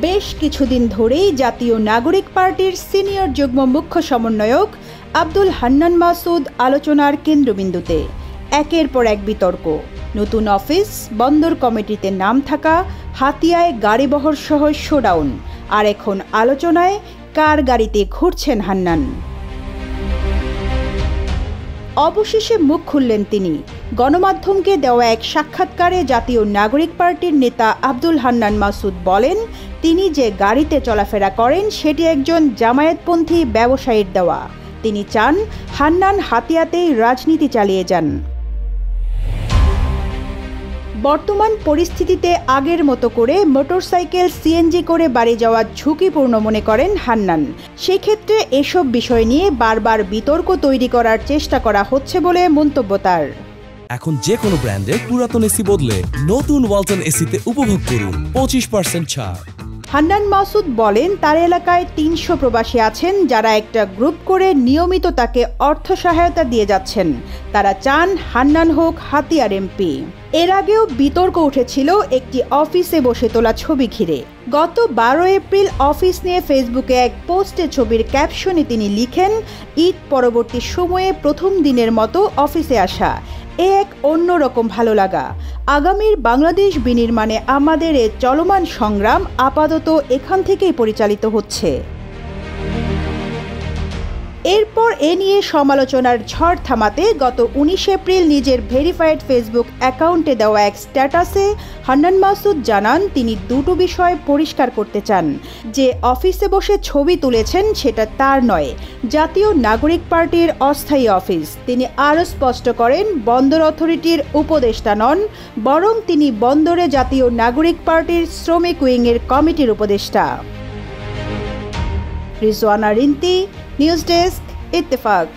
বেশ কিছুদিন ধরেই জাতীয় নাগরিক পার্টির সিনিয়র যুগ্ম মুখ্য সমন্বয়ক আব্দুল হান্নান মাসুদ আলোচনার কেন্দ্রবিন্দুতে। একের পর এক বিতর্ক, নতুন অফিস, বন্দর কমিটিতে নাম থাকা, হাতিয়ায় গাড়িবহর সহ শোডাউন, আর এখন আলোচনায় কার গাড়িতে ঘুরছেন হান্নান। অবশেষে মুখ খুললেন তিনি। গণমাধ্যমকে দেওয়া এক সাক্ষাৎকারে জাতীয় নাগরিক পার্টির নেতা আব্দুল হান্নান মাসুদ বলেন, তিনি যে গাড়িতে চলাফেরা করেন সেটি একজন জামায়াতপন্থী ব্যবসায়ীর দেওয়া। তিনি চান হান্নান হাতিয়াতেই রাজনীতি চালিয়ে যান। বর্তমান পরিস্থিতিতে আগের মতো করে মোটরসাইকেল সিএনজি করে বাড়ি যাওয়া ঝুঁকিপূর্ণ মনে করেন হান্নান। সেক্ষেত্রে এসব বিষয় নিয়ে বারবার বিতর্ক তৈরি করার চেষ্টা করা হচ্ছে বলে মন্তব্য তার। এখন যে কোনো ব্র্যান্ডের পুরাতন এসি বদলে নতুন ওয়ালটন এসিতে উপভোগ করুন 25% ছাড়। হান্নান মাসুদ বলেন, তার এলাকায় 300 প্রবাসী আছেন যারা একটা গ্রুপ করে নিয়মিত তাকে অর্থ সহায়তা দিয়ে যাচ্ছেন। তারা চান হান্নান হোক হাতিয়ার এমপি। এর আগেও বিতর্ক উঠেছিল একটি অফিসে বসে তোলা ছবি ঘিরে। গত 12 এপ্রিল অফিস নিয়ে ফেসবুকে এক পোস্টে ছবির ক্যাপশনে তিনি লিখেন, ঈদ পরবর্তী সময়ে প্রথম দিনের মতো অফিসে আসা এক অন্যরকম ভালো লাগা। আগামীর বাংলাদেশ বিনির্মাণে আমাদের এ চলমান সংগ্রাম আপাতত এখান থেকেই পরিচালিত হচ্ছে। এরপর এ নিয়ে সমালোচনার ঝড় থামাতে গত 19 এপ্রিল নিজের ভেরিফাইড ফেসবুক অ্যাকাউন্টে দেওয়া এক স্ট্যাটাসে হান্নান মাসুদ জানান, তিনি দুটো বিষয় পরিষ্কার করতে চান। যে অফিসে বসে ছবি তুলেছেন সেটা তার নয়, জাতীয় নাগরিক পার্টির অস্থায়ী অফিস। তিনি আরও স্পষ্ট করেন, বন্দর অথরিটির উপদেষ্টা নন, বরং তিনি বন্দরে জাতীয় নাগরিক পার্টির শ্রমিক উইংয়ের কমিটির উপদেষ্টা। Rizwana Rinti, news desk, Ittefaq.